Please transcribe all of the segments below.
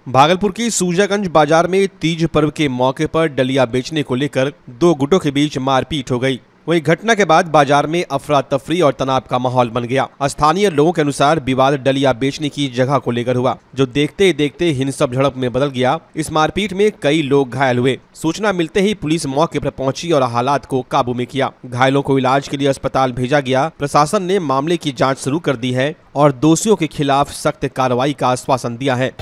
भागलपुर की सूजागंज बाजार में तीज पर्व के मौके पर डलिया बेचने को लेकर दो गुटों के बीच मारपीट हो गई। वहीं घटना के बाद बाजार में अफरा तफरी और तनाव का माहौल बन गया। स्थानीय लोगों के अनुसार विवाद डलिया बेचने की जगह को लेकर हुआ, जो देखते ही देखते हिंसक झड़प में बदल गया। इस मारपीट में कई लोग घायल हुए। सूचना मिलते ही पुलिस मौके पर पहुंची और हालात को काबू में किया। घायलों को इलाज के लिए अस्पताल भेजा गया। प्रशासन ने मामले की जाँच शुरू कर दी है और दोषियों के खिलाफ सख्त कार्रवाई का आश्वासन दिया है।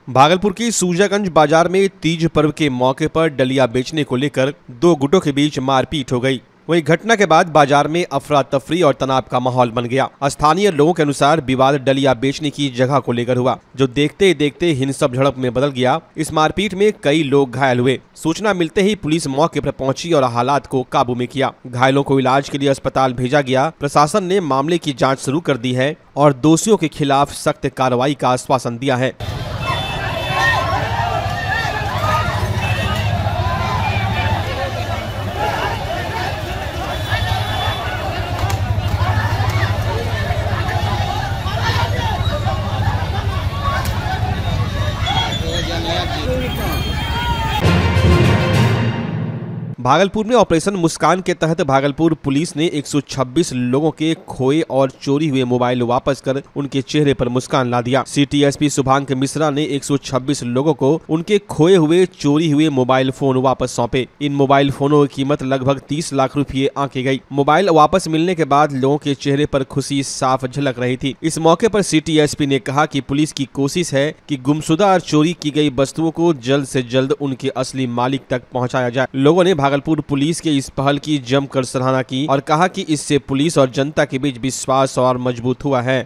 भागलपुर की सूजागंज बाजार में तीज पर्व के मौके पर डलिया बेचने को लेकर दो गुटों के बीच मारपीट हो गई। वहीं घटना के बाद बाजार में अफरा तफरी और तनाव का माहौल बन गया। स्थानीय लोगों के अनुसार विवाद डलिया बेचने की जगह को लेकर हुआ, जो देखते ही देखते हिंसक झड़प में बदल गया। इस मारपीट में कई लोग घायल हुए। सूचना मिलते ही पुलिस मौके पर पहुंची और हालात को काबू में किया। घायलों को इलाज के लिए अस्पताल भेजा गया। प्रशासन ने मामले की जाँच शुरू कर दी है और दोषियों के खिलाफ सख्त कार्रवाई का आश्वासन दिया है। भागलपुर में ऑपरेशन मुस्कान के तहत भागलपुर पुलिस ने 126 लोगों के खोए और चोरी हुए मोबाइल वापस कर उनके चेहरे पर मुस्कान ला दिया। सिटी एसपी शुभांक मिश्रा ने 126 लोगों को उनके खोए हुए चोरी हुए मोबाइल फोन वापस सौंपे। इन मोबाइल फोनों की कीमत लगभग 30 लाख रुपए आंकी गई। मोबाइल वापस मिलने के बाद लोगों के चेहरे पर खुशी साफ झलक रही थी। इस मौके पर सिटी एसपी ने कहा कि पुलिस की कोशिश है कि गुमशुदा और चोरी की गई वस्तुओं को जल्द से जल्द उनके असली मालिक तक पहुँचाया जाए। लोगों ने भागलपुर पुलिस के इस पहल की जमकर सराहना की और कहा कि इससे पुलिस और जनता के बीच विश्वास और मजबूत हुआ है।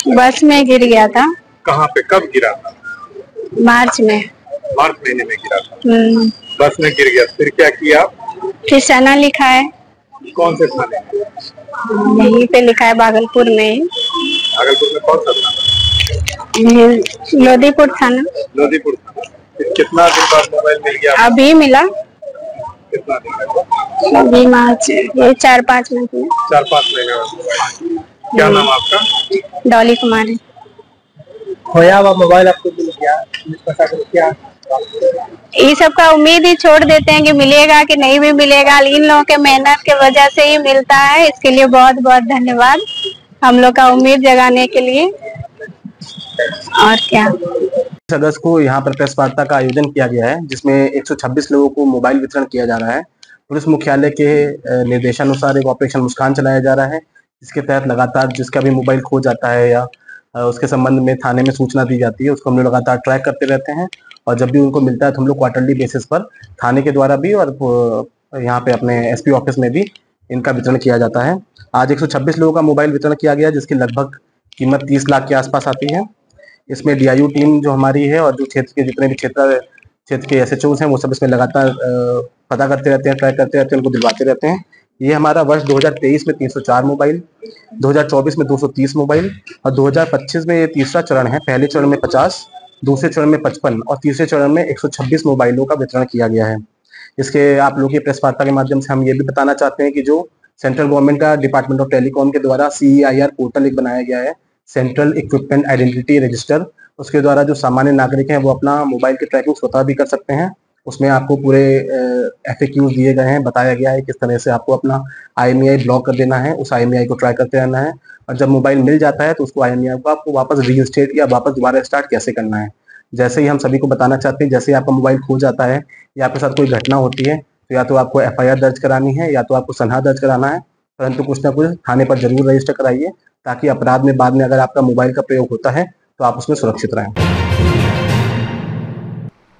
बस में गिर गया था। कहाँ पे, कब गिरा था? मार्च महीने में गिरा था। बस में गिर गया, फिर क्या किया? ठिकाना लिखा है। कौन से थाने? यहीं पे लिखा है, भागलपुर में। भागलपुर में कौन सा थाना? लोधीपुर थाना। लोधीपुर थाना। कितना दिन बाद मोबाइल मिल गया? अभी मिला। कितना दिन? अभी मार्च, ये 4-5 महीने। 4-5 महीने। क्या नाम आपका? डॉली कुमारी। खोया हुआ मोबाइल आपको मिल गया, क्या? ये सब का उम्मीद ही छोड़ देते हैं कि मिलेगा कि नहीं भी मिलेगा। इन लोगों के मेहनत के वजह से ही मिलता है। इसके लिए बहुत बहुत धन्यवाद हम लोग का उम्मीद जगाने के लिए। और क्या, अगस्त को यहाँ पर प्रेस वार्ता का आयोजन किया गया है, जिसमें 126 लोगों को मोबाइल वितरण किया जा रहा है। पुलिस मुख्यालय के निर्देशानुसार एक ऑपरेशन मुस्कान चलाया जा रहा है, जिसके तहत लगातार जिसका भी मोबाइल खो जाता है या उसके संबंध में थाने में सूचना दी जाती है, उसको हम लोग लगातार ट्रैक करते रहते हैं। और जब भी उनको मिलता है तो हम लोग क्वार्टरली बेसिस पर थाने के द्वारा भी और यहाँ पे अपने एसपी ऑफिस में भी इनका वितरण किया जाता है। आज 126 लोगों का मोबाइल वितरण किया गया, जिसकी लगभग कीमत 30 लाख के आसपास आती है। इसमें डीआईयू टीम जो हमारी है और जो क्षेत्र के जितने भी क्षेत्र के एसएचओज हैं, वो सब इसमें लगातार पता करते रहते हैं, ट्रैक करते रहते हैं, उनको दिलवाते रहते हैं। ये हमारा वर्ष 2023 में 304 मोबाइल, 2024 में 230 मोबाइल और 2025 में ये तीसरा चरण है। पहले चरण में 50, दूसरे चरण में 55 और तीसरे चरण में 126 मोबाइलों का वितरण किया गया है। इसके आप लोग की प्रेस वार्ता के माध्यम से हम ये भी बताना चाहते हैं कि जो सेंट्रल गवर्नमेंट का डिपार्टमेंट ऑफ टेलीकॉम के द्वारा CEIR पोर्टल एक बनाया गया है, सेंट्रल इक्विपमेंट आइडेंटिटी रजिस्टर, उसके द्वारा जो सामान्य नागरिक हैं वो अपना मोबाइल की ट्रैकिंग स्वतः भी कर सकते हैं। उसमें आपको पूरे FAQs दिए गए हैं, बताया गया है किस तरह से आपको अपना IMEI ब्लॉक कर देना है, उस IMEI को ट्रैक करते रहना है और जब मोबाइल मिल जाता है तो उसको IMEI को आपको वापस रीइंस्टेट या वापस दोबारा स्टार्ट कैसे करना है। जैसे ही हम सभी को बताना चाहते हैं, जैसे ही आपका मोबाइल खो जाता है या आपके साथ कोई घटना होती है तो या तो आपको FIR दर्ज करानी है या तो आपको सनहा दर्ज कराना है, परंतु कुछ ना कुछ थाने पर जरूर रजिस्टर कराइए, ताकि अपराध में बाद में अगर आपका मोबाइल का प्रयोग होता है तो आप उसमें सुरक्षित रहें।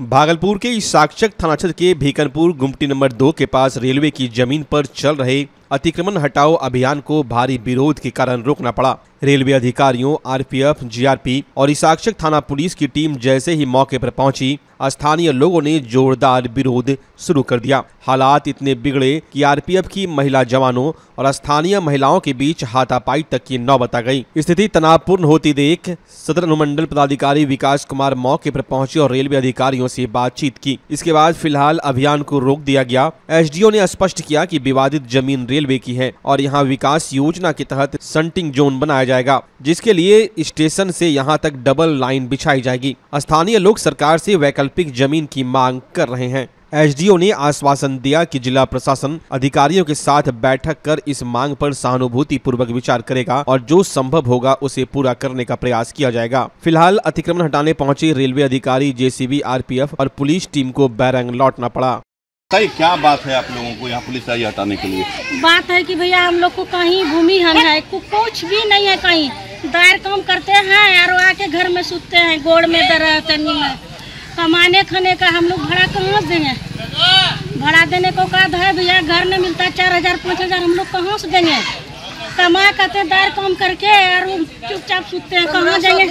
भागलपुर के साक्षक थाना क्षेत्र के भीकनपुर गुमटी नंबर 2 के पास रेलवे की जमीन पर चल रहे अतिक्रमण हटाओ अभियान को भारी विरोध के कारण रोकना पड़ा। रेलवे अधिकारियों, आरपीएफ, जीआरपी और इसाक्षक थाना पुलिस की टीम जैसे ही मौके पर पहुंची, स्थानीय लोगों ने जोरदार विरोध शुरू कर दिया। हालात इतने बिगड़े कि आरपीएफ की महिला जवानों और स्थानीय महिलाओं के बीच हाथापाई तक की नौबत आ गई। स्थिति तनावपूर्ण होती देख सदर अनुमंडल पदाधिकारी विकास कुमार मौके पर पहुंचे और रेलवे अधिकारियों से बातचीत की। इसके बाद फिलहाल अभियान को रोक दिया गया। एसडीओ ने स्पष्ट किया कि विवादित जमीन रेलवे की है और यहाँ विकास योजना के तहत शंटिंग जोन बनाया जाएगा, जिसके लिए स्टेशन से यहां तक डबल लाइन बिछाई जाएगी। स्थानीय लोग सरकार से वैकल्पिक जमीन की मांग कर रहे हैं। एसडीओ ने आश्वासन दिया कि जिला प्रशासन अधिकारियों के साथ बैठक कर इस मांग पर सहानुभूति पूर्वक विचार करेगा और जो संभव होगा उसे पूरा करने का प्रयास किया जाएगा। फिलहाल अतिक्रमण हटाने पहुंचे रेलवे अधिकारी, जेसीबी, आरपीएफ और पुलिस टीम को बैरंग लौटना पड़ा। सही क्या बात है आप लोगों को यहाँ पुलिस आई हटाने के लिए? बात है कि भैया हम लोग को कहीं भूमिहीन है, कुछ भी नहीं है, कहीं दायर काम करते हैं और आके घर में सूते हैं, गोड़ में दर्द, तनी में कमाने खाने का हम लोग भाड़ा कहाँ से देंगे? भाड़ा देने को कहा है भैया, घर में मिलता है 4000 5000, हम लोग कहाँ से देंगे? कमा करते दायर काम करके और चुपचाप सूते हैं, कहाँ देंगे?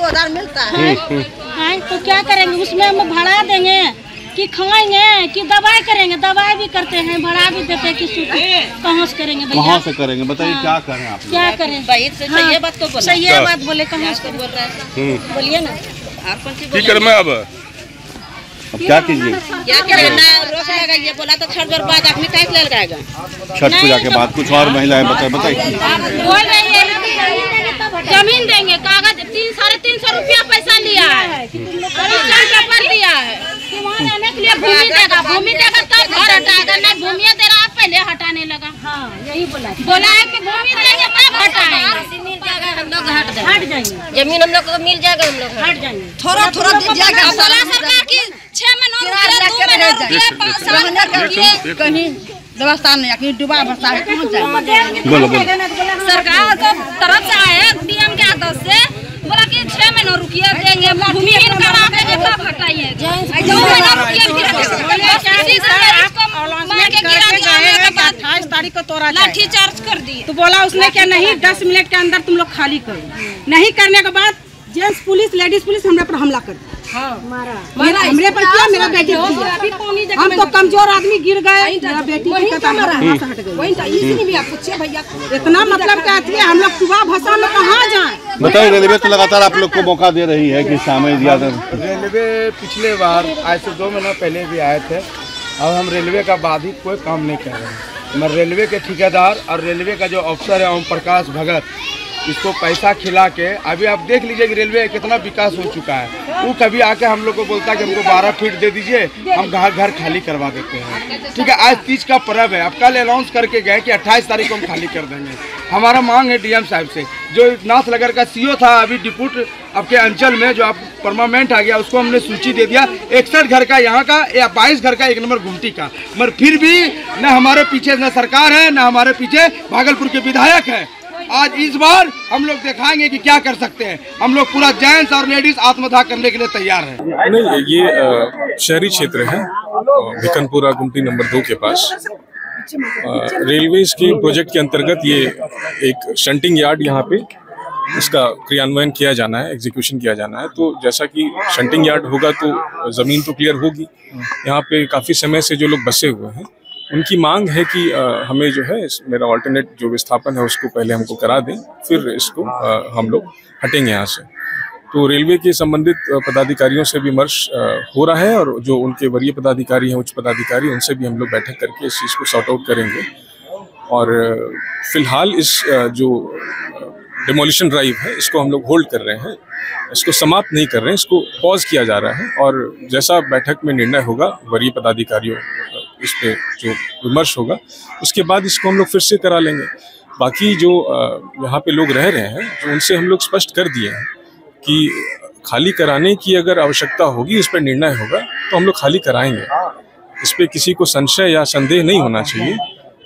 तो क्या करेंगे? उसमें हम भाड़ा देंगे कि खाएंगे कि दवाई करेंगे? दवाई भी करते हैं, भाड़ा भी देते हैं कि कहाँ से करेंगे भैया? कहाँ से करेंगे बताइए? क्या करें आप? क्या करें? सही बात तो सही है, बात बोले कहाँ से बोल रहे हैं? बोलिए ना। ठीक है, मैं अब क्या कीजिए? क्या करें ना, रोक लगाइए, बोला तो छठ के बाद आपने कैसे लगाएगा? छठ पूजा के बाद कुछ और महिलाएं बताइए। बोल रही है जमीन देंगे, कागज 300-350 रुपया पैसा लिया है, पेपर दिया है, वहाँ रहने के लिए भूमि देगा तब घर हटाएगा, नहीं भूमि दे रहा पहले हटाने लगा। हाँ, यही बोला है कि भूमि देंगे तब हटाएंगे, मिल जाएगा हम लोग हट जाएंगे, जमीन हम लोग को मिल जाएगा, हम लोग हट जाएंगे, थोड़ा दिन जाएगा। सरकार की 6 महीनों कहीं व्यवस्था नहीं, कहीं डूबा बसा है, कहाँ जाएंगे? बोलो। सरकार को तरफ से आए डीएम के आदेश से, बोला कि 6 महीना रुकिए देंगे, भूमिहीन करा देंगे तब हटाइए, 2 महीना रुकिए फिर 28 तारीख को तोड़ा लाठी चार्ज कर दिए। तो बोला उसने क्या नहीं, 10 मिनट के अंदर तुम लोग खाली करो। नहीं करने के बाद जेंट्स पुलिस, लेडीज पुलिस हमरे पर हमला कर दिया। हमरे पर किया, मेरा बेटी किया। हम तो कमजोर आदमी गिर गए, मेरा बेटी हट गई। इतना मतलब कहती है, हम लोग सुबह भाषा में कहाँ जाए? बताइए, रेलवे तो लगातार आप लोग को मौका दे रही है कि शामिल ज्यादा। रेलवे पिछले बार आज से 2 महीना पहले भी आए थे। अब हम रेलवे का बाधित कोई काम नहीं कर रहे हैं। मैं रेलवे के ठेकेदार और रेलवे का जो अफसर है ओम प्रकाश भगत, इसको पैसा खिला के अभी आप देख लीजिए कि रेलवे कितना विकास हो चुका है। वो कभी आके हम लोग को बोलता है कि हमको 12 फीट दे दीजिए, हम घर खाली करवा देते हैं। ठीक है, आज तीज का पर्व है, अब कल अनाउंस करके गए कि 28 तारीख को हम खाली कर देंगे। हमारा मांग है डीएम साहब से, जो नाथनगर का सीओ था अभी डिप्यूट आपके अंचल में जो आप परमानेंट आ गया, उसको हमने सूची दे दिया 61 घर का यहाँ का या 22 घर का 1 नंबर गुमटी का। मगर फिर भी न हमारे पीछे न सरकार है, न हमारे पीछे भागलपुर के विधायक है। आज इस बार हम लोग दिखाएंगे कि क्या कर सकते हैं। हम लोग पूरा जेंट्स और लेडीज आत्मदाह करने के लिए तैयार हैं। नहीं, ये शहरी क्षेत्र है, भिकनपुरा गुमटी नंबर 2 के पास। रेलवेज के प्रोजेक्ट के अंतर्गत ये एक शंटिंग यार्ड यहाँ पे इसका क्रियान्वयन किया जाना है, एग्जीक्यूशन किया जाना है। तो जैसा कि शंटिंग यार्ड होगा तो ज़मीन तो क्लियर होगी। यहाँ पे काफ़ी समय से जो लोग बसे हुए हैं उनकी मांग है कि हमें जो है मेरा ऑल्टरनेट जो विस्थापन है उसको पहले हमको करा दें, फिर इसको हम लोग हटेंगे यहाँ से। तो रेलवे के संबंधित पदाधिकारियों से विमर्श हो रहा है और जो उनके वरीय पदाधिकारी हैं, उच्च पदाधिकारी, उनसे भी हम लोग बैठक करके इस चीज़ को सॉर्ट आउट करेंगे। और फिलहाल इस जो डिमोलिशन ड्राइव है इसको हम लोग होल्ड कर रहे हैं, इसको समाप्त नहीं कर रहे हैं, इसको पॉज किया जा रहा है। और जैसा बैठक में निर्णय होगा वरीय पदाधिकारियों इस पे जो विमर्श होगा उसके बाद इसको हम लोग फिर से करा लेंगे। बाकी जो यहाँ पे लोग रह रहे हैं, जो उनसे हम लोग स्पष्ट कर दिए हैं कि खाली कराने की अगर आवश्यकता होगी, इस पर निर्णय होगा तो हम लोग खाली कराएंगे। इस पर किसी को संशय या संदेह नहीं होना चाहिए।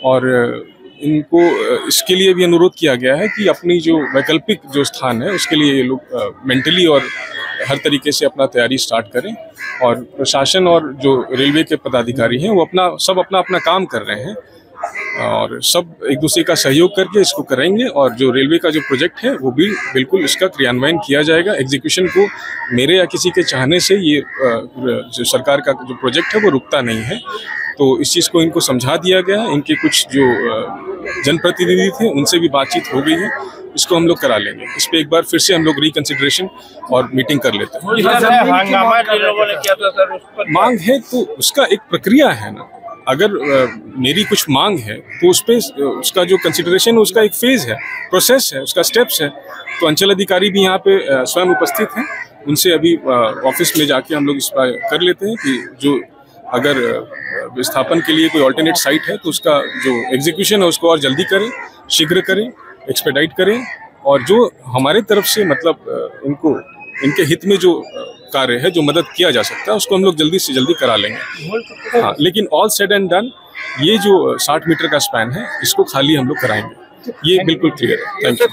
और इनको इसके लिए भी अनुरोध किया गया है कि अपनी जो वैकल्पिक जो स्थान है उसके लिए ये लोग मेंटली और हर तरीके से अपना तैयारी स्टार्ट करें। और प्रशासन और जो रेलवे के पदाधिकारी हैं वो सब अपना काम कर रहे हैं। और सब एक दूसरे का सहयोग करके इसको करेंगे। और जो रेलवे का जो प्रोजेक्ट है वो भी बिल्कुल इसका क्रियान्वयन किया जाएगा। एग्जीक्यूशन को मेरे या किसी के चाहने से ये जो सरकार का जो प्रोजेक्ट है वो रुकता नहीं है। तो इस चीज़ को इनको समझा दिया गया है। इनके कुछ जो जनप्रतिनिधि थे उनसे भी बातचीत हो गई है, इसको हम लोग करा लेंगे। इस पर एक बार फिर से हम लोग रिकंसिडरेशन और मीटिंग कर लेते हैं। मांग है तो उसका एक प्रक्रिया है ना। अगर मेरी कुछ मांग है तो उस पर उसका जो कंसिडरेशन है उसका एक फेज है, प्रोसेस है, उसका स्टेप्स है। तो अंचल अधिकारी भी यहाँ पे स्वयं उपस्थित हैं, उनसे अभी ऑफिस में जाके हम लोग इस पर कर लेते हैं कि जो अगर विस्थापन के लिए कोई ऑल्टरनेट साइट है तो उसका जो एग्जीक्यूशन है उसको और जल्दी करें, शीघ्र करें, एक्सपेडाइट करें। और जो हमारे तरफ से मतलब इनको इनके हित में जो कार्य है, जो मदद किया जा सकता है, उसको हम लोग जल्दी से जल्दी करा लेंगे। हाँ, लेकिन ऑल सेड एंड डन ये जो 60 मीटर का स्पैन है इसको खाली हम लोग कराएंगे, ये बिल्कुल क्लियर है। Thank you.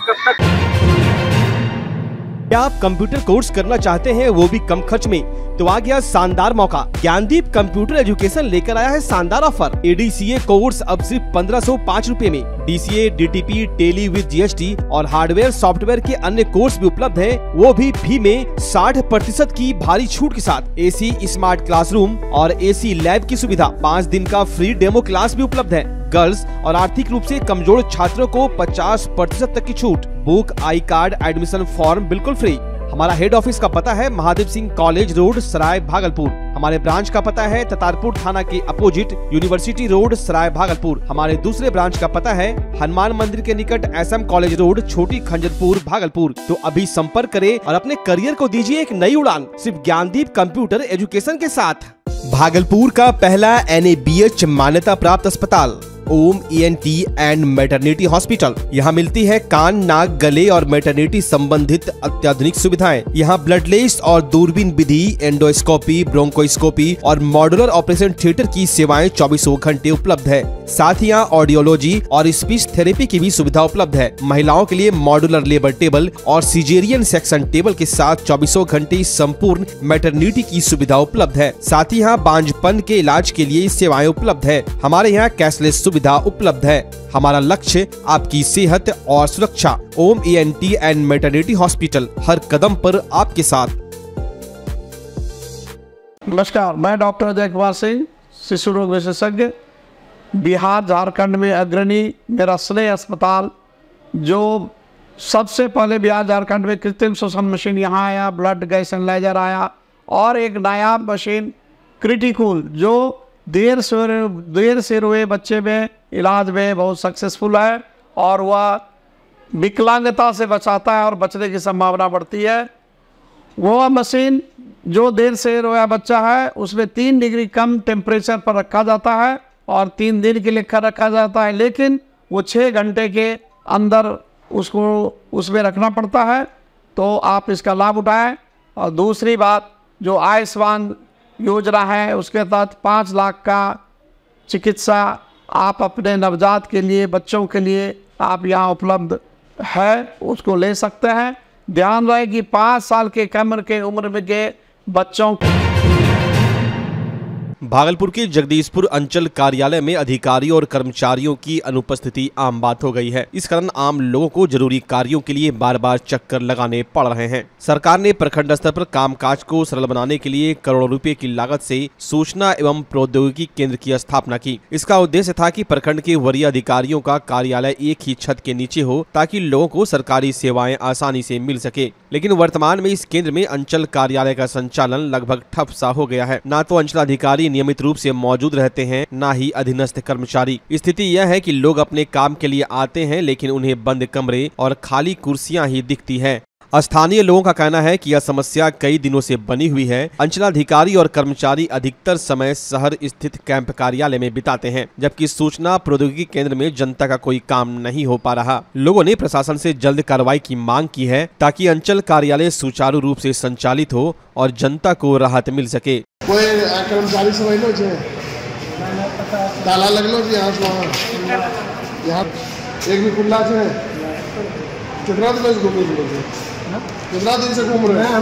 क्या आप कंप्यूटर कोर्स करना चाहते हैं, वो भी कम खर्च में? तो आ गया शानदार मौका। ज्ञानदीप कंप्यूटर एजुकेशन लेकर आया है शानदार ऑफर। ADCA कोर्स अब सिर्फ 1505 रुपए में। DCA, DTP, Tally with GST और हार्डवेयर सॉफ्टवेयर के अन्य कोर्स भी उपलब्ध हैं, वो भी फी में 60% की भारी छूट के साथ। AC स्मार्ट क्लासरूम और AC लैब की सुविधा, 5 दिन का फ्री डेमो क्लास भी उपलब्ध है। गर्ल्स और आर्थिक रूप से कमजोर छात्रों को 50% तक की छूट। Book, I card, admission form बिल्कुल फ्री। हमारा हेड ऑफिस का पता है महादेव सिंह कॉलेज रोड, सराय भागलपुर। हमारे ब्रांच का पता है ततारपुर थाना के अपोजिट यूनिवर्सिटी रोड, सराय भागलपुर। हमारे दूसरे ब्रांच का पता है हनुमान मंदिर के निकट SM कॉलेज रोड, छोटी खंजरपुर, भागलपुर। तो अभी संपर्क करें और अपने करियर को दीजिए एक नई उड़ान, सिर्फ ज्ञानदीप कंप्यूटर एजुकेशन के साथ। भागलपुर का पहला NABH मान्यता प्राप्त अस्पताल ओम ENT एंड मैटरनिटी हॉस्पिटल। यहाँ मिलती है कान, नाक, गले और मैटरनिटी संबंधित अत्याधुनिक सुविधाएं। यहाँ ब्लडलेस और दूरबीन विधि, एंडोस्कोपी, ब्रोंकोस्कोपी और मॉड्यूलर ऑपरेशन थिएटर की सेवाएं 24 घंटे उपलब्ध है। साथ ही यहाँ ऑडियोलॉजी और स्पीच थेरेपी की भी सुविधा उपलब्ध है। महिलाओं के लिए मॉड्यूलर लेबर टेबल और सिजेरियन सेक्शन टेबल के साथ 24 घंटे संपूर्ण मैटरनिटी की सुविधा उपलब्ध है। साथ ही यहाँ बांझपन के इलाज के लिए सेवाएं उपलब्ध है। हमारे यहाँ कैशलेस सुविधा उपलब्ध है। हमारा लक्ष्य आपकी सेहत और सुरक्षा। ओम ENT एंड मैटरनिटी हॉस्पिटल, हर कदम पर आपके साथ। नमस्कार, मैं डॉक्टर अजय कुमार सिंह, शिशु रोग विशेषज्ञ, बिहार झारखंड में अग्रणी मेरा स्नेह अस्पताल, जो सबसे पहले बिहार झारखंड में कृत्रिम श्वसन मशीन यहाँ आया, ब्लड गैस एनालाइजर आया, और एक नायाब मशीन क्रिटिकल जो देर से रोए बच्चे में इलाज में बहुत सक्सेसफुल है, और वह विकलांगता से बचाता है और बचने की संभावना बढ़ती है। वो मशीन जो देर से रोया बच्चा है उसमें 3 डिग्री कम टेम्परेचर पर रखा जाता है और 3 दिन के लिए रखा जाता है, लेकिन वो 6 घंटे के अंदर उसको उसमें रखना पड़ता है। तो आप इसका लाभ उठाएं। और दूसरी बात, जो आयुष्मान योजना है उसके तहत 5 लाख का चिकित्सा आप अपने नवजात के लिए, बच्चों के लिए आप यहाँ उपलब्ध है, उसको ले सकते हैं। ध्यान रहे कि 5 साल के कम के उम्र में के बच्चों भागलपुर के जगदीशपुर अंचल कार्यालय में अधिकारियों और कर्मचारियों की अनुपस्थिति आम बात हो गई है। इस कारण आम लोगों को जरूरी कार्यों के लिए बार बार चक्कर लगाने पड़ रहे हैं। सरकार ने प्रखंड स्तर पर कामकाज को सरल बनाने के लिए करोड़ों रुपए की लागत से सूचना एवं प्रौद्योगिकी केंद्र की स्थापना की। इसका उद्देश्य था कि प्रखंड के वरीय अधिकारियों का कार्यालय एक ही छत के नीचे हो, ताकि लोगों को सरकारी सेवाएं आसानी से मिल सके। लेकिन वर्तमान में इस केंद्र में अंचल कार्यालय का संचालन लगभग ठप सा हो गया है। न तो अंचलाधिकारी नियमित रूप से मौजूद रहते हैं, न ही अधीनस्थ कर्मचारी। स्थिति यह है कि लोग अपने काम के लिए आते हैं, लेकिन उन्हें बंद कमरे और खाली कुर्सियां ही दिखती हैं। स्थानीय लोगों का कहना है कि यह समस्या कई दिनों से बनी हुई है। अंचलाधिकारी और कर्मचारी अधिकतर समय शहर स्थित कैंप कार्यालय में बिताते हैं, जबकि सूचना प्रौद्योगिकी केंद्र में जनता का कोई काम नहीं हो पा रहा। लोगों ने प्रशासन से जल्द कार्रवाई की मांग की है, ताकि अंचल कार्यालय सुचारू रूप से संचालित हो और जनता को राहत मिल सके। कोई कर्मचारी समझ लो जे ताला लगलो जी, यहाँ एक भी खुला है। कितना दिन से घूम रहे हैं?